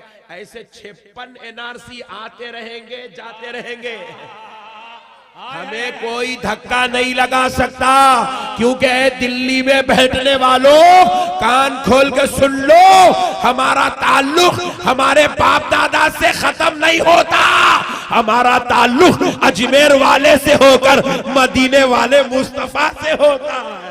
है, ऐसे 56 एनआरसी आते रहेंगे जाते रहेंगे, हमें कोई धक्का नहीं लगा सकता। क्योंकि दिल्ली में बैठने वालों, कान खोल के सुन लो, हमारा ताल्लुक हमारे बाप दादा से खत्म नहीं होता। हमारा ताल्लुक अजमेर वाले से होकर मदीने वाले मुस्तफा से होता है।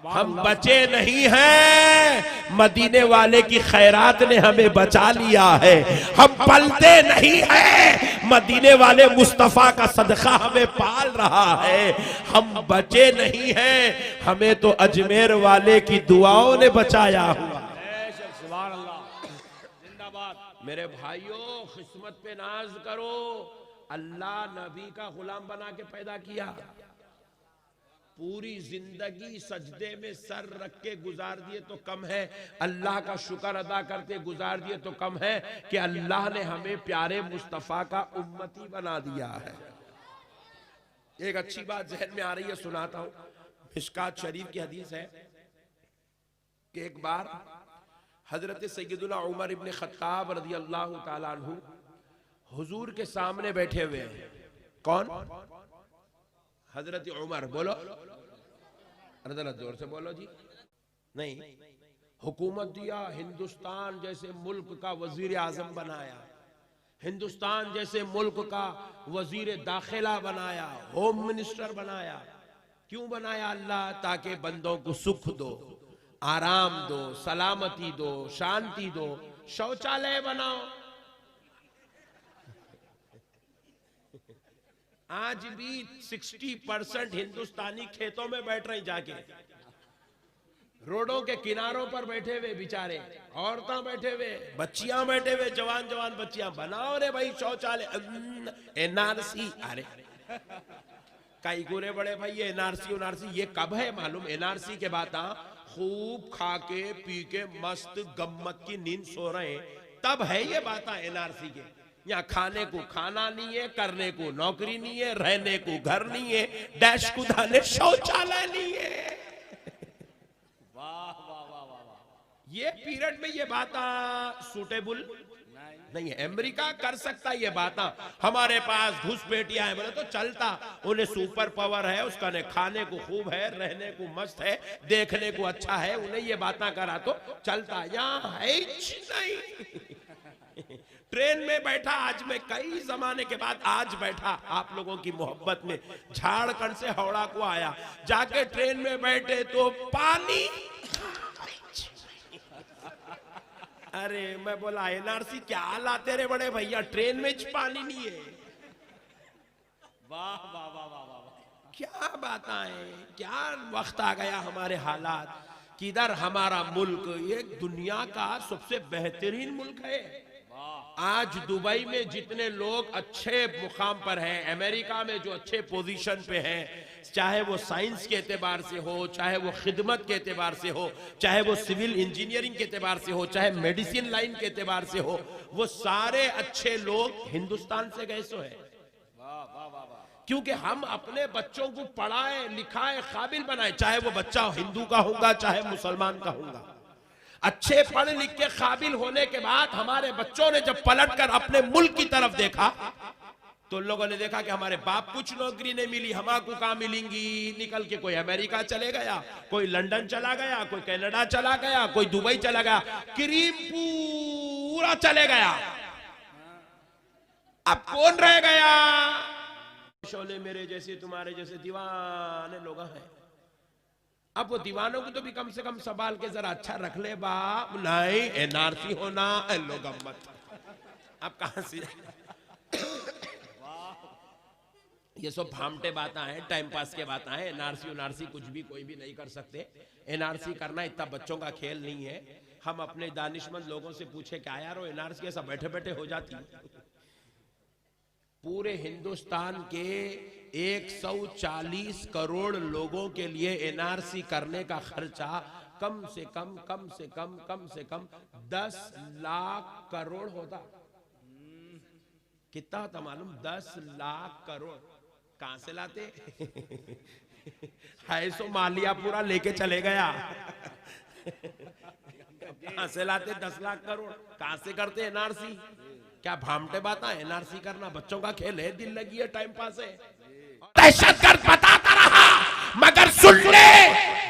हम बचे नहीं हैं, मदीने वाले की खैरात ने हमें बचा लिया है। हम पलते नहीं हैं, मदीने वाले मुस्तफा का सदका हमें पाल रहा है। हम बचे नहीं हैं, हमें तो अजमेर वाले की दुआओं ने बचाया हुआ। मेरे भाइयों, किस्मत पे नाज करो। अल्लाह नबी का गुलाम बना के पैदा किया, पूरी जिंदगी सजदे में सर रख के गुजार दिए तो कम है, अल्लाह का शुक्र अदा करते गुजार दिए तो कम है कि अल्लाह ने हमें प्यारे मुस्तफा का उम्मती बना दिया है। एक अच्छी बात जहन में आ रही है, सुनाता हूं। मिशकात शरीफ की हदीस है कि एक बार हजरत सैयदुना उमर इब्ने खत्ताब रज़ियल्लाहु ताला अन्हु हुजूर के सामने बैठे हुए हैं। कौन? हजरत उमर। बोलो, जरा जोर से बोलो जी। नहीं, हुकूमत दिया, हिंदुस्तान जैसे मुल्क का वजीर आजम बनाया, हिंदुस्तान जैसे मुल्क का वजीर दाखिला बनाया, होम मिनिस्टर बनाया। क्यों बनाया? अल्लाह ताकि बंदों को सुख दो, आराम दो, सलामती दो, शांति दो। शौचालय बनाओ। आज भी 60% हिंदुस्तानी खेतों में बैठ रहे, जाके रोडों के किनारों पर बैठे हुए बेचारे, औरतें बैठे हुए, बच्चियां बैठे हुए, जवान जवान बच्चियां। बनाओ रे भाई शौचालय। एनआरसी, अरे कई गुरे बड़े भाई, ये एनआरसी ये कब है मालूम? एनआरसी के बाद खूब खा के पी के मस्त गम्मत की नींद सो रहे, तब है ये बात एनआरसी के। यहाँ खाने को खाना नहीं है, करने को नौकरी नहीं है, रहने को घर नहीं है, डैश कुदाने शौचालय नहीं है। वाह वाह वाह वाह। ये पीरियड में ये बात सूटेबल नहीं है। अमेरिका कर सकता ये बात, हमारे पास घुसपैठियां हैं बोले तो चलता, उन्हें सुपर पावर है, उसका ने खाने को खूब है, रहने को मस्त है, देखने को अच्छा है, उन्हें ये बातें करा तो चलता। यहाँ है नहीं। ट्रेन में बैठा, आज मैं कई जमाने के बाद आज बैठा आप लोगों की मोहब्बत में, झारखंड से हावड़ा को आया, जाके ट्रेन में बैठे तो पानी। अरे मैं बोला एनआरसी क्या लाते रे बड़े भैया, ट्रेन में पानी नहीं है। वाह वाह वाह वाह वाह, क्या बात है, क्या वक्त आ गया हमारे हालात। किधर हमारा मुल्क एक दुनिया का सबसे बेहतरीन मुल्क है। आज दुबई में जितने लोग अच्छे मुकाम पर हैं, अमेरिका में जो अच्छे पोजीशन पे हैं, चाहे वो साइंस के एतबार से हो, चाहे वो खिदमत के एतबार से हो, चाहे वो सिविल इंजीनियरिंग के एतबार से हो, चाहे मेडिसिन लाइन के एतबार से हो, वो सारे अच्छे लोग हिंदुस्तान से गए सो है। क्योंकि हम अपने बच्चों को पढ़ाए लिखाए काबिल बनाए, चाहे वो बच्चा हिंदू का होगा चाहे मुसलमान का होगा। अच्छे पढ़ लिख के काबिल होने के बाद हमारे बच्चों ने जब पलटकर अपने मुल्क की तरफ देखा तो लोगों ने देखा कि हमारे बाप कुछ नौकरी नहीं मिली, हमारे कहां मिलेंगी। निकल के कोई अमेरिका चले गया, कोई लंदन चला गया, कोई कनाडा चला गया, कोई दुबई चला गया, क्रीम पूरा चले गया। अब कौन रह गया? शोले मेरे जैसे तुम्हारे जैसे दीवाने लोग हैं। अब वो दीवानों को तो भी कम से कम संभाल के जरा अच्छा रख ले बाप। नहीं, एनआरसी होना लोग मत। अब कहां से ये सब भामटे बातें हैं, टाइम पास के बातें हैं। एनआरसी कुछ भी कोई भी नहीं कर सकते। एनआरसी करना इतना बच्चों का खेल नहीं है। हम अपने दानिशमंद लोगों से पूछे क्या यार वो एनआरसी ऐसा बैठे बैठे हो जाती है। पूरे हिंदुस्तान के 140 करोड़ लोगों के लिए एनआरसी करने का खर्चा कम से कम 10 लाख करोड़ होता। कितना होता मालूम? 10 लाख करोड़। कहां से लाते? है सो मालिया पूरा लेके चले गया। कहां से लाते 10 लाख करोड़? कहां से करते एनआरसी? क्या भामटे बात है? एनआरसी करना बच्चों का खेल है, दिल लगी है, टाइम पास है। दहशतगर्द बताता रहा, मगर सुन ले,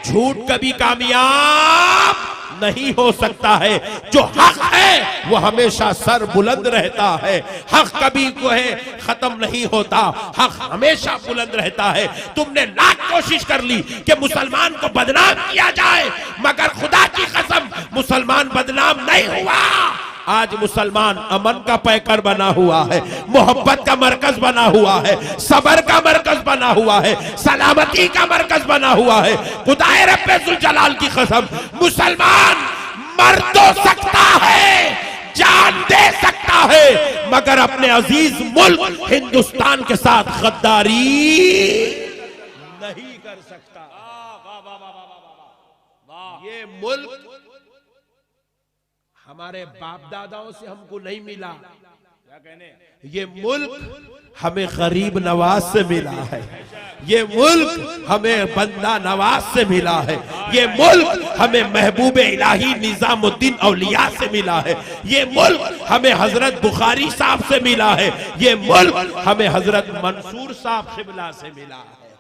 झूठ कभी कामयाब नहीं हो सकता है। जो हक है वो हमेशा सर बुलंद रहता है। हक कभी को है खत्म नहीं होता, हक हमेशा बुलंद रहता है। तुमने लाख कोशिश कर ली कि मुसलमान को बदनाम किया जाए, मगर खुदा की कसम मुसलमान बदनाम नहीं हुआ। आज मुसलमान अमन का पैकर बना हुआ है, मोहब्बत का मरकज बना हुआ है, सबर का मरकज बना हुआ है, सलामती का मरकज बना हुआ है। खुदाए रब्बे जुल जलाल की कसम, मुसलमान मर तो सकता है, जान दे सकता है, मगर अपने अजीज मुल्क हिंदुस्तान के साथ गद्दारी नहीं कर सकता। ये मुल्क हमारे बाप दादाओं से हमको नहीं मिला, क्या कहने, ये मुल्क हमें गरीब नवाज से मिला है, ये मुल्क हमें बंदा नवाज से मिला है, ये मुल्क हमें महबूब इलाही निजामुद्दीन औलिया से मिला है, ये मुल्क हमें हजरत बुखारी साहब से मिला है, ये मुल्क हमें हजरत मंसूर साहब क़िबला से मिला है,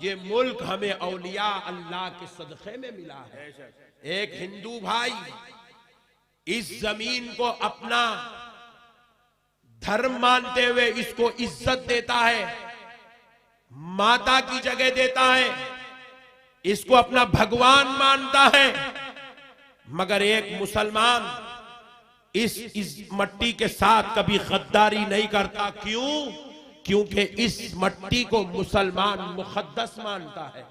ये मुल्क हमें औलिया अल्लाह के सदक़े में मिला है। एक हिंदू भाई इस जमीन को अपना धर्म मानते हुए इसको इज्जत देता है, माता की जगह देता है, इसको अपना भगवान मानता है, मगर एक मुसलमान इस मट्टी के साथ कभी गद्दारी नहीं करता। क्यों? क्योंकि इस मट्टी को मुसलमान मुक़द्दस मानता है,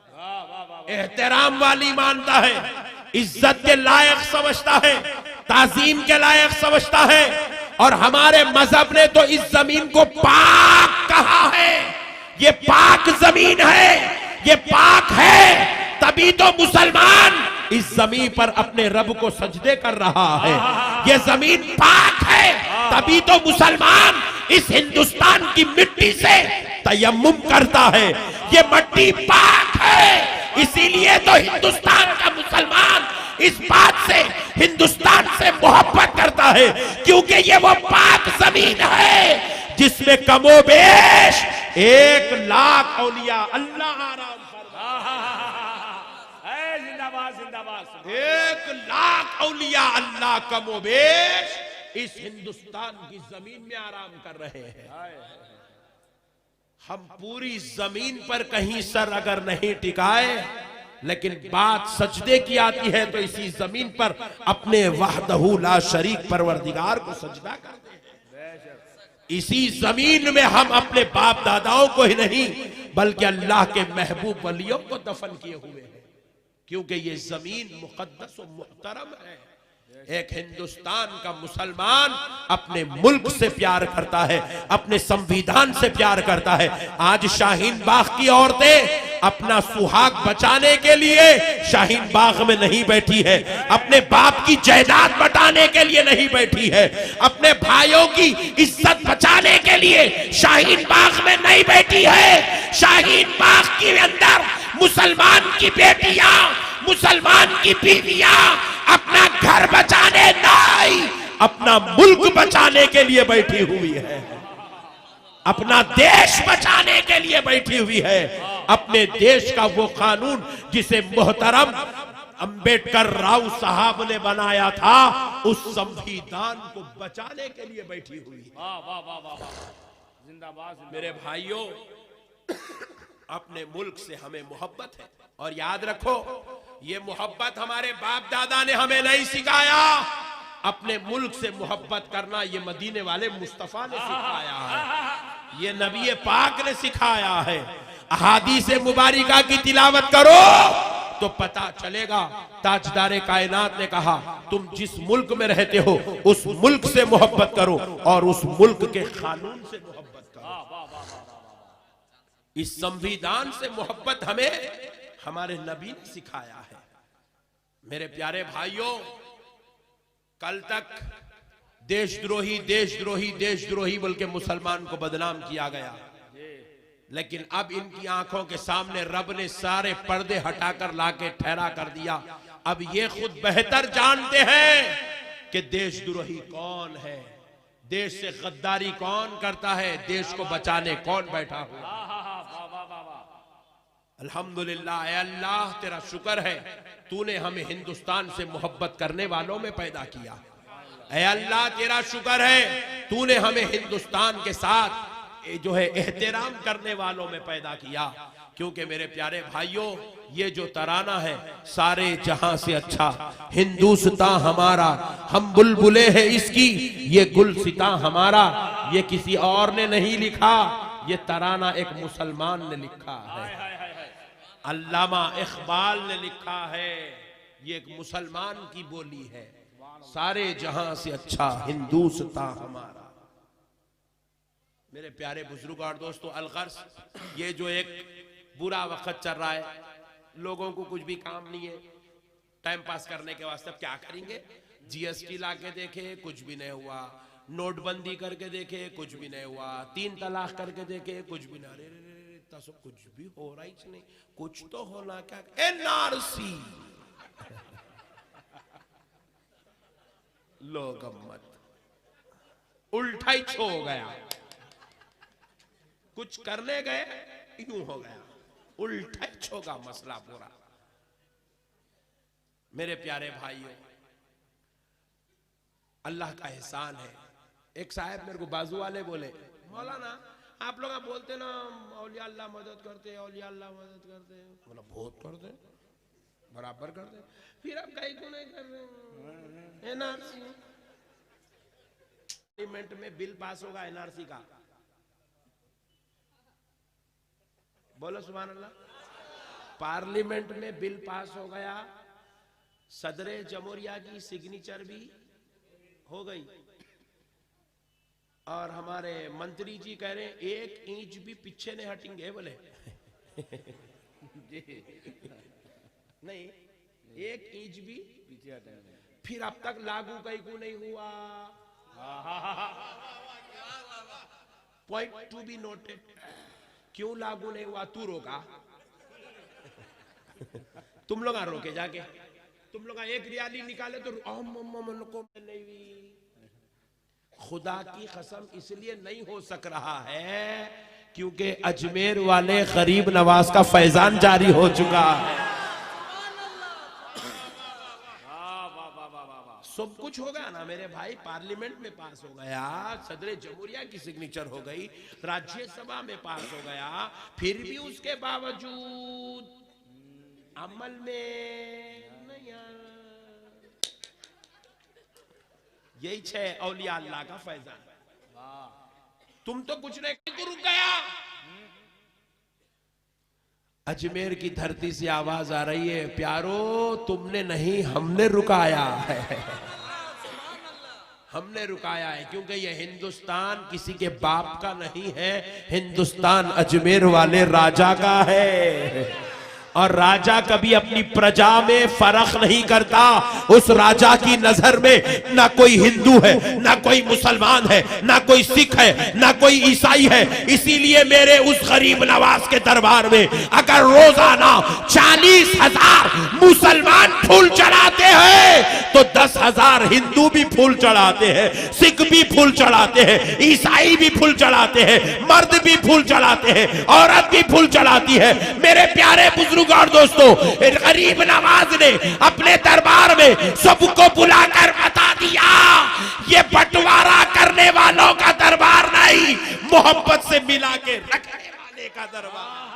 एहतराम वाली मानता है, इज्जत के लायक समझता है, ताजीम के लायक समझता है। और हमारे मजहब ने तो इस जमीन को पाक कहा है। ये पाक जमीन है, ये पाक है, तभी तो मुसलमान इस जमीन पर अपने रब को सजदे कर रहा है। ये जमीन पाक है, तभी तो मुसलमान इस हिंदुस्तान की मिट्टी से तयम्मुम करता है। ये मट्टी पाक है, इसीलिए तो हिंदुस्तान का मुसलमान इस बात से हिंदुस्तान से मोहब्बत करता है, क्योंकि ये वो पाक जमीन है जिसमें कमोबेश 1 लाख औलिया अल्लाह आराम फरमाए। जिंदाबाद जिंदाबाद। 1 लाख औलिया अल्लाह कमोबेश इस हिंदुस्तान की जमीन में आराम कर रहे हैं। हम पूरी जमीन पर कहीं सर अगर नहीं टिकाए, लेकिन बात सजदे की आती है तो इसी जमीन पर अपने वहदहू ला शरीक परवरदिगार को सजदा करते हैं। इसी जमीन में हम अपने बाप दादाओं को ही नहीं बल्कि अल्लाह के महबूब वलियों को दफन किए हुए हैं, क्योंकि ये जमीन मुकद्दस और मुहतरम है। एक हिंदुस्तान का मुसलमान अपने मुल्क से प्यार करता है, अपने संविधान से प्यार करता है। आज शाहीन बाग की औरतें अपना सुहाग बचाने के लिए शाहीन बाग में नहीं बैठी है, अपने बाप की जायदाद बचाने के लिए नहीं बैठी है, अपने भाइयों की इज्जत बचाने के लिए शाहीन बाग में नहीं बैठी है। शाहीन बाग के अंदर मुसलमान की बेटियां, मुसलमान की बीवियां अपना घर बचाने नहीं, अपना मुल्क बचाने के लिए बैठी हुई है, अपना देश बचाने के लिए बैठी हुई है। अपने देश का वो कानून जिसे मोहतरम अंबेडकर राव साहब ने बनाया था, उस संविधान को बचाने के लिए बैठी हुई है। वाह वाह वाह वाह, जिंदाबाद। मेरे भाइयों, अपने मुल्क से हमें मोहब्बत है, और याद रखो ये मोहब्बत हमारे बाप दादा ने हमें नहीं सिखाया। अपने मुल्क से मोहब्बत करना ये मदीने वाले मुस्तफा ने सिखाया है, ये नबी पाक ने सिखाया है। अहादीस मुबारिका की तिलावत करो तो पता चलेगा। ताजदारे कायनात ने कहा, तुम जिस मुल्क में रहते हो उस मुल्क से मोहब्बत करो और उस मुल्क के कानून से मोहब्बत करो। इस संविधान से मोहब्बत हमें हमारे नबी ने सिखाया है। मेरे प्यारे भाइयों, कल तक देशद्रोही देशद्रोही देशद्रोही बोल के मुसलमान को बदनाम किया गया, लेकिन अब इनकी आंखों के सामने रब ने सारे पर्दे हटाकर लाके ठहरा कर दिया। अब ये खुद बेहतर जानते हैं कि देशद्रोही कौन है, देश से गद्दारी कौन करता है, देश को बचाने कौन बैठा हुआ। अल्हम्दुलिल्लाह, ऐ अल्लाह तेरा शुक्र है तूने हमें हिंदुस्तान से मोहब्बत करने वालों में पैदा किया। ऐ अल्लाह तेरा शुक्र है तूने हमें हिंदुस्तान के साथ जो है एहतराम करने वालों में पैदा किया। क्योंकि मेरे प्यारे भाइयों, ये जो तराना है, सारे जहां से अच्छा हिंदुस्तान हमारा, हम बुलबुले हैं इसकी, ये गुलसिता हमारा, ये किसी और ने नहीं लिखा, ये तराना एक मुसलमान ने लिखा है, अल्लामा इकबाल ने लिखा है, ये एक मुसलमान की बोली है। सारे जहां से अच्छा हिंदुस्तान हमारा। मेरे प्यारे बुजुर्ग और दोस्तों, अलगर्ज ये जो एक बुरा वक्त चल रहा है, लोगों को कुछ भी काम नहीं है, टाइम पास करने के वास्ते क्या करेंगे, जीएसटी ला के देखे कुछ भी नहीं हुआ, नोटबंदी करके देखे कुछ भी नहीं हुआ, 3 तलाक करके देखे कुछ भी नहीं, अरे सब कुछ भी हो रहा ही नहीं, कुछ तो होना क्या, एनआरसी लो गम्मत, उल्टा ही हो गया, कुछ करने गए यूं हो गया, उल्टा ही होगा मसला पूरा। मेरे प्यारे भाइयों, अल्लाह का एहसान है। एक साहब मेरे को बाजू वाले बोले, मौलाना आप लोग बोलते ना औलिया अल्लाह मदद करते, औलिया अल्लाह मदद करते, बोला बहुत करते, बराबर करते, फिर आप कहीं क्यों नहीं कर रहे? एनआरसी पार्लियामेंट में बिल पास होगा एनआरसी का, बोलो सुभान अल्लाह। पार्लियामेंट में बिल पास हो गया, सदर जमहूरिया की सिग्नेचर भी हो गई, और हमारे मंत्री जी कह रहे हैं 1 इंच भी पीछे नहीं हटेंगे, बोले नहीं 1 इंच भी पीछे हटेंगे। फिर अब तक लागू कहीं को नहीं हुआ, पॉइंट टू बी नोटेड। क्यों लागू नहीं हुआ? तू रोका, तुम लोग रोके जाके, तुम लोग एक रियाली निकाले तो नहीं, खुदा की कसम इसलिए नहीं हो सक रहा है क्योंकि अजमेर वाले गरीब नवाज का फैजान जारी हो चुका है। सब कुछ हो गया ना मेरे भाई, पार्लियामेंट में पास हो गया, सदर जमहूरिया की सिग्नेचर हो गई, राज्यसभा में पास हो गया, फिर भी उसके बावजूद अमल में नहीं आया। यही है औलिया अल्लाह का फैजान। तुम तो कुछ नहीं, रुक गया। अजमेर की धरती से आवाज आ रही है, प्यारो तुमने नहीं हमने रुकाया है, हमने रुकाया है, क्योंकि ये हिंदुस्तान किसी के बाप का नहीं है, हिंदुस्तान अजमेर वाले राजा का है। और राजा कभी अपनी प्रजा में फर्क नहीं करता। उस राजा की नजर में ना कोई हिंदू है, ना कोई मुसलमान है, ना कोई सिख है, ना कोई ईसाई है। इसीलिए मेरे उस गरीब नवाज के दरबार में अगर रोजाना 40,000 मुसलमान फूल चढ़ाते हैं तो 10,000 हिंदू भी फूल चढ़ाते हैं, सिख भी फूल चढ़ाते हैं, ईसाई भी फूल चढ़ाते हैं, मर्द भी फूल चढ़ाते हैं, औरत भी फूल चढ़ाती है। मेरे प्यारे बुजुर्ग और दोस्तों, गरीब नवाज ने अपने दरबार में सबको बुलाकर बता दिया, ये बंटवारा करने वालों का दरबार नहीं, मोहब्बत से मिला के रखने वाले का दरबार।